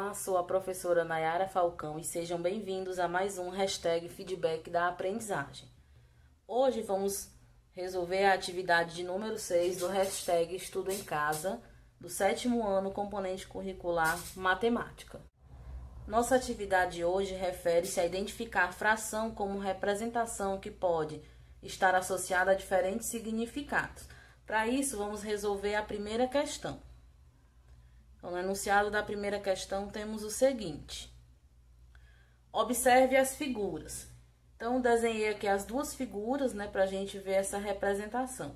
Olá, sou a professora Nayara Falcão e sejam bem-vindos a mais um #feedback da aprendizagem. Hoje vamos resolver a atividade de número 6 do Estudo em Casa, do 7º ano, componente curricular Matemática. Nossa atividade de hoje refere-se a identificar a fração como representação que pode estar associada a diferentes significados. Para isso, vamos resolver a primeira questão. Então, no enunciado da primeira questão, temos o seguinte. Observe as figuras. Então, desenhei aqui as duas figuras, para a gente ver essa representação.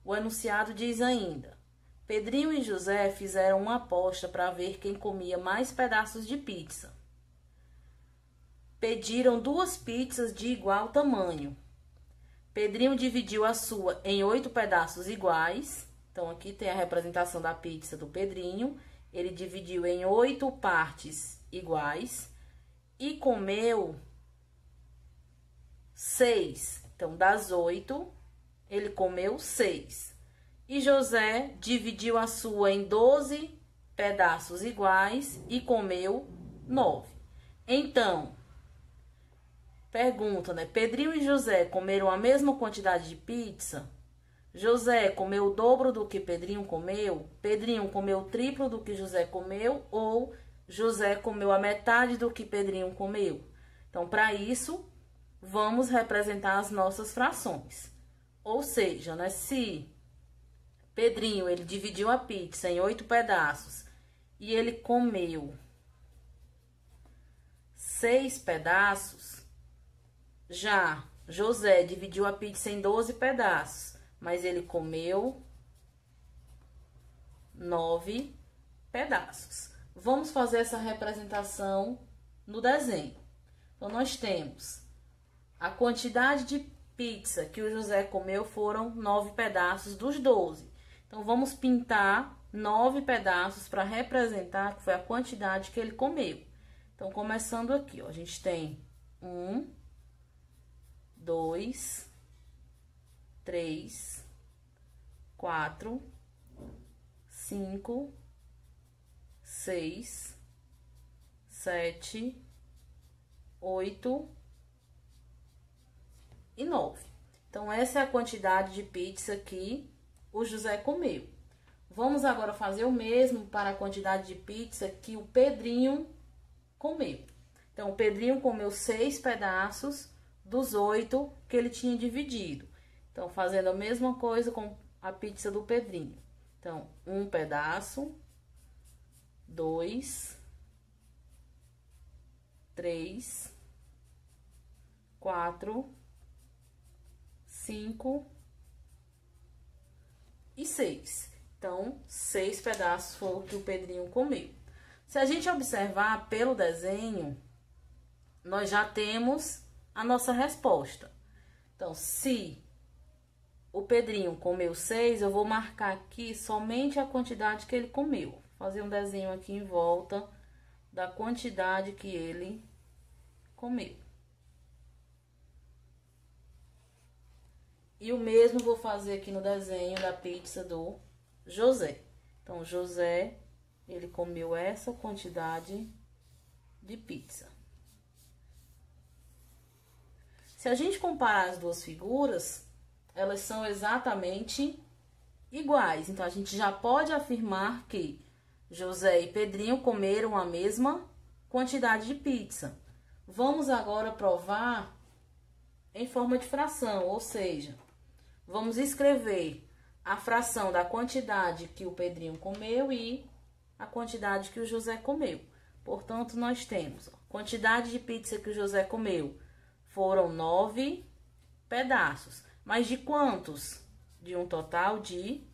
O enunciado diz ainda: Pedrinho e José fizeram uma aposta para ver quem comia mais pedaços de pizza. Pediram 2 pizzas de igual tamanho. Pedrinho dividiu a sua em 8 pedaços iguais. Então, aqui tem a representação da pizza do Pedrinho. Ele dividiu em 8 partes iguais e comeu 6. Então, das 8, ele comeu 6. E José dividiu a sua em 12 pedaços iguais e comeu 9. Então, pergunta, Pedrinho e José comeram a mesma quantidade de pizza? José comeu o dobro do que Pedrinho comeu? Pedrinho comeu o triplo do que José comeu? Ou José comeu a metade do que Pedrinho comeu? Então, para isso, vamos representar as nossas frações. Ou seja, se Pedrinho ele dividiu a pizza em 8 pedaços e ele comeu 6 pedaços, já José dividiu a pizza em 12 pedaços. Mas ele comeu 9 pedaços. Vamos fazer essa representação no desenho. Então, nós temos a quantidade de pizza que o José comeu foram 9 pedaços dos 12. Então, vamos pintar 9 pedaços para representar que foi a quantidade que ele comeu. Então, começando aqui, a gente tem 1, 2, 3, 4, 5, 6, 7, 8 e 9. Então, essa é a quantidade de pizza que o José comeu. Vamos agora fazer o mesmo para a quantidade de pizza que o Pedrinho comeu. Então, o Pedrinho comeu 6 pedaços dos 8 que ele tinha dividido. Então, fazendo a mesma coisa com a pizza do Pedrinho. Então, 1 pedaço, 2, 3, 4, 5 e 6. Então, 6 pedaços foi o que o Pedrinho comeu. Se a gente observar pelo desenho, nós já temos a nossa resposta. Então, se o Pedrinho comeu 6, eu vou marcar aqui somente a quantidade que ele comeu. Vou fazer um desenho aqui em volta da quantidade que ele comeu. E o mesmo vou fazer aqui no desenho da pizza do José. Então, José, ele comeu essa quantidade de pizza. Se a gente comparar as duas figuras, elas são exatamente iguais. Então, a gente já pode afirmar que José e Pedrinho comeram a mesma quantidade de pizza. Vamos agora provar em forma de fração, ou seja, vamos escrever a fração da quantidade que o Pedrinho comeu e a quantidade que o José comeu. Portanto, nós temos a quantidade de pizza que o José comeu foram 9 pedaços. Mas de quantos? De um total de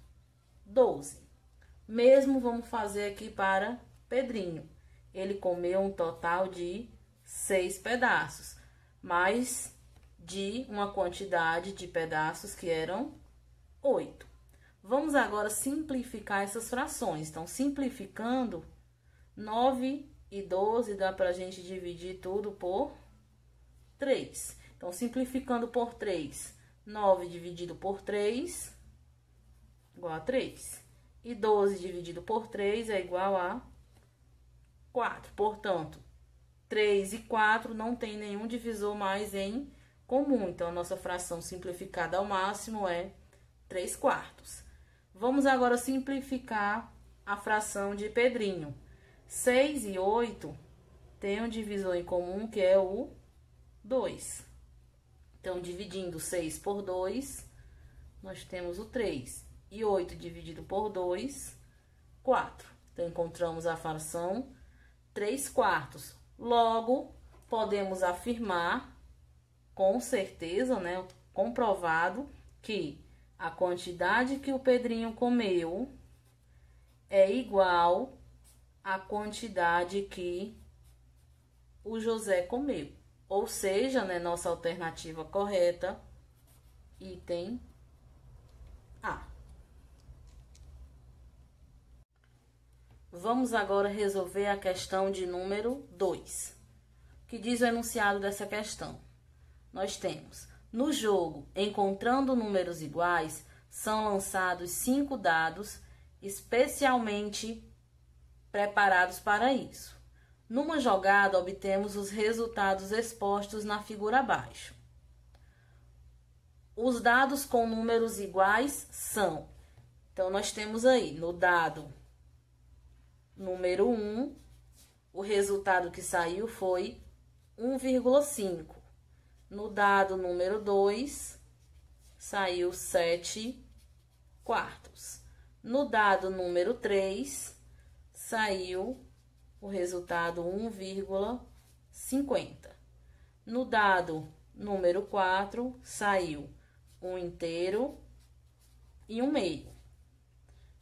12. Mesmo vamos fazer aqui para Pedrinho. Ele comeu um total de 6 pedaços, mas de uma quantidade de pedaços que eram 8. Vamos agora simplificar essas frações. Então, simplificando, 9 e 12 dá para a gente dividir tudo por 3. Então, simplificando por 3... 9 dividido por 3 igual a 3. E 12 dividido por 3 é igual a 4. Portanto, 3 e 4 não tem nenhum divisor mais em comum. Então, a nossa fração simplificada ao máximo é 3/4. Vamos agora simplificar a fração de Pedrinho. 6 e 8 tem um divisor em comum, que é o 2. Então, dividindo 6 por 2, nós temos o 3. E 8 dividido por 2, 4. Então, encontramos a fração 3/4. Logo, podemos afirmar com certeza, né, comprovado, que a quantidade que o Pedrinho comeu é igual à quantidade que o José comeu. Ou seja, né, nossa alternativa correta, item A. Vamos agora resolver a questão de número 2, que diz o enunciado dessa questão. Nós temos: no jogo, encontrando números iguais, são lançados 5 dados especialmente preparados para isso. Numa jogada, obtemos os resultados expostos na figura abaixo. Os dados com números iguais são... Então, nós temos aí, no dado número 1, o resultado que saiu foi 1,5. No dado número 2, saiu 7/4. No dado número 3, saiu o resultado 1,50. No dado número 4, saiu 1 inteiro e 1 meio.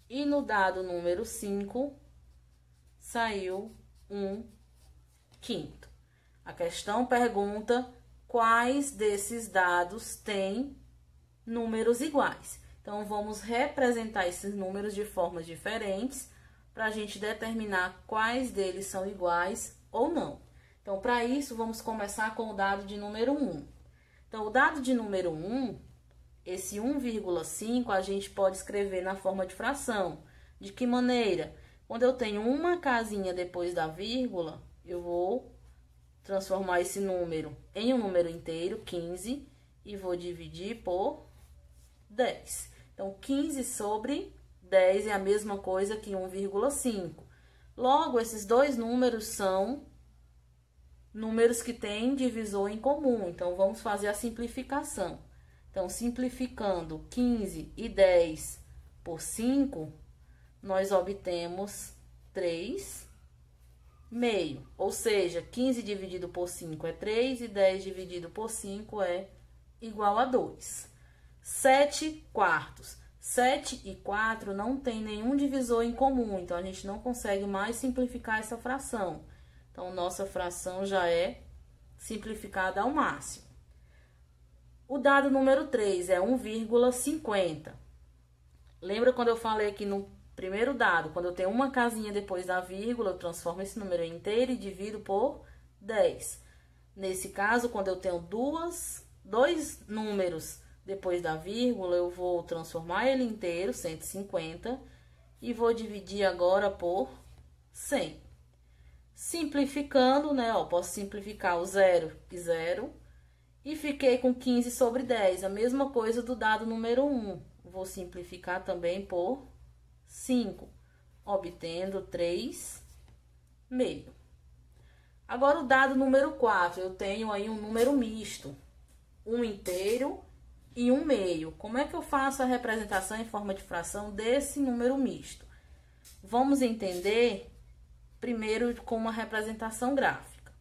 E no dado número 5, saiu 1/5. A questão pergunta quais desses dados têm números iguais. Então, vamos representar esses números de formas diferentes para a gente determinar quais deles são iguais ou não. Então, para isso, vamos começar com o dado de número 1. Então, o dado de número 1, esse 1,5, a gente pode escrever na forma de fração. De que maneira? Quando eu tenho uma casinha depois da vírgula, eu vou transformar esse número em um número inteiro, 15, e vou dividir por 10. Então, 15 sobre 10 é a mesma coisa que 1,5. Logo, esses dois números são números que têm divisor em comum. Então, vamos fazer a simplificação. Então, simplificando 15 e 10 por 5, nós obtemos 3/meio. Ou seja, 15 dividido por 5 é 3 e 10 dividido por 5 é igual a 2. 7/4. 7 e 4 não tem nenhum divisor em comum, então a gente não consegue mais simplificar essa fração. Então, nossa fração já é simplificada ao máximo. O dado número 3 é 1,50. Lembra quando eu falei aqui no primeiro dado, quando eu tenho uma casinha depois da vírgula, eu transformo esse número em inteiro e divido por 10. Nesse caso, quando eu tenho dois números depois da vírgula, eu vou transformar ele inteiro, 150, e vou dividir agora por 100. Simplificando, né, ó, posso simplificar o 0 e 0, e fiquei com 15 sobre 10, a mesma coisa do dado número 1. Vou simplificar também por 5, obtendo 3/meio. Agora, o dado número 4, eu tenho aí um número misto, 1 inteiro e 1 meio. Como é que eu faço a representação em forma de fração desse número misto? Vamos entender primeiro com uma representação gráfica.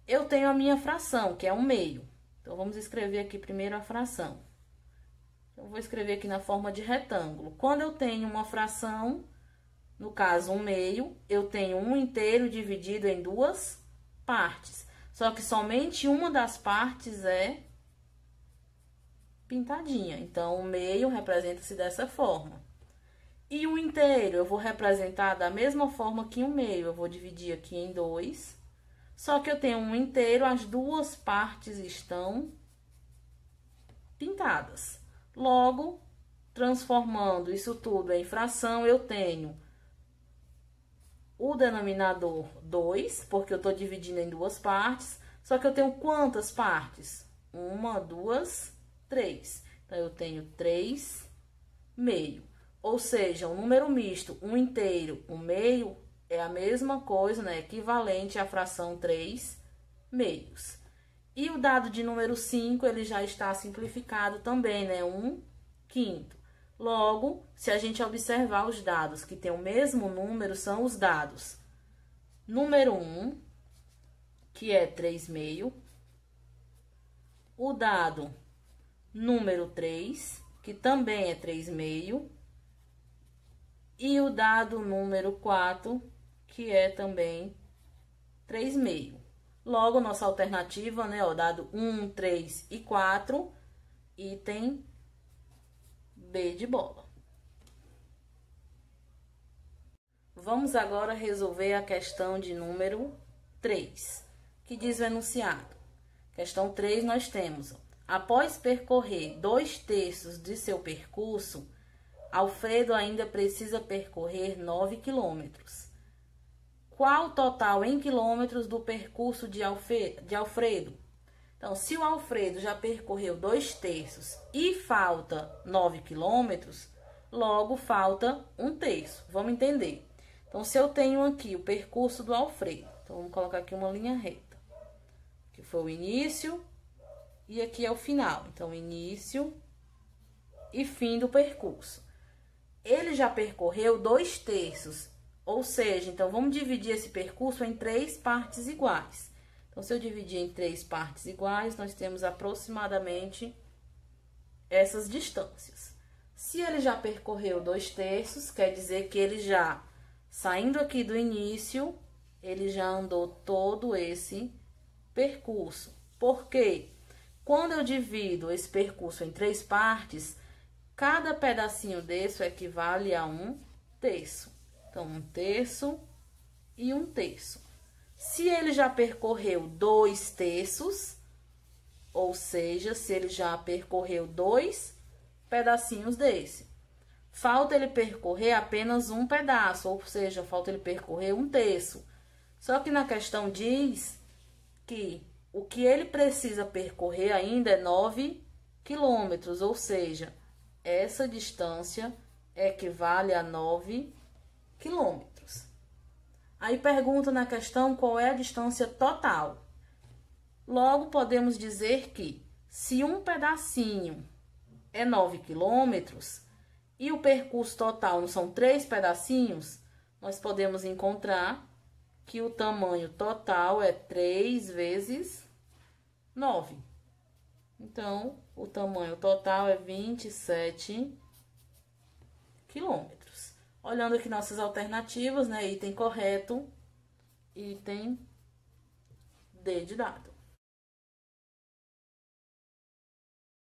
Eu tenho a minha fração, que é 1 meio. Então, vamos escrever aqui primeiro a fração. Eu vou escrever aqui na forma de retângulo. Quando eu tenho uma fração, no caso 1 meio, eu tenho 1 inteiro dividido em 2 partes. Só que somente uma das partes é pintadinha. Então, o meio representa-se dessa forma. E o inteiro eu vou representar da mesma forma que o meio. Eu vou dividir aqui em 2. Só que eu tenho um inteiro, as duas partes estão pintadas. Logo, transformando isso tudo em fração, eu tenho o denominador 2, porque eu estou dividindo em duas partes. Só que eu tenho quantas partes? 1, 2, 3. Então, eu tenho 3 meio. Ou seja, um número misto, um inteiro, um meio, é a mesma coisa, né? Equivalente à fração 3 meios. E o dado de número 5, ele já está simplificado também, né? 1/5. Logo, se a gente observar os dados que têm o mesmo número, são os dados número 1, que é 3 meio, o dado número 3, que também é 3 meio, e o dado número 4, que é também 3 meio. Logo, nossa alternativa, né, ó, dado 1, 3 e 4, item B de bola. Vamos agora resolver a questão de número 3, que diz o enunciado. Questão 3, nós temos: após percorrer 2/3 de seu percurso, Alfredo ainda precisa percorrer 9 quilômetros. Qual o total em quilômetros do percurso de Alfredo? Então, se o Alfredo já percorreu 2/3 e falta 9 quilômetros, logo falta 1/3. Vamos entender. Então, se eu tenho aqui o percurso do Alfredo, então vamos colocar aqui uma linha reta, que foi o início e aqui é o final. Então, início e fim do percurso. Ele já percorreu 2/3, ou seja, então vamos dividir esse percurso em 3 partes iguais. Então, se eu dividir em 3 partes iguais, nós temos aproximadamente essas distâncias. Se ele já percorreu 2/3, quer dizer que ele já, saindo aqui do início, ele já andou todo esse percurso. Por quê? Quando eu divido esse percurso em 3 partes, cada pedacinho desse equivale a 1/3. Então, 1/3 e 1/3. Se ele já percorreu 2/3, ou seja, se ele já percorreu 2 pedacinhos desse, falta ele percorrer apenas um pedaço, ou seja, falta ele percorrer 1/3. Só que na questão diz que o que ele precisa percorrer ainda é 9 quilômetros, ou seja, essa distância equivale a 9 quilômetros. Aí pergunta na questão qual é a distância total. Logo, podemos dizer que se um pedacinho é 9 quilômetros e o percurso total não são 3 pedacinhos, nós podemos encontrar que o tamanho total é 3 vezes 9. Então, o tamanho total é 27 quilômetros. Olhando aqui nossas alternativas, né? Item correto, item D de dado.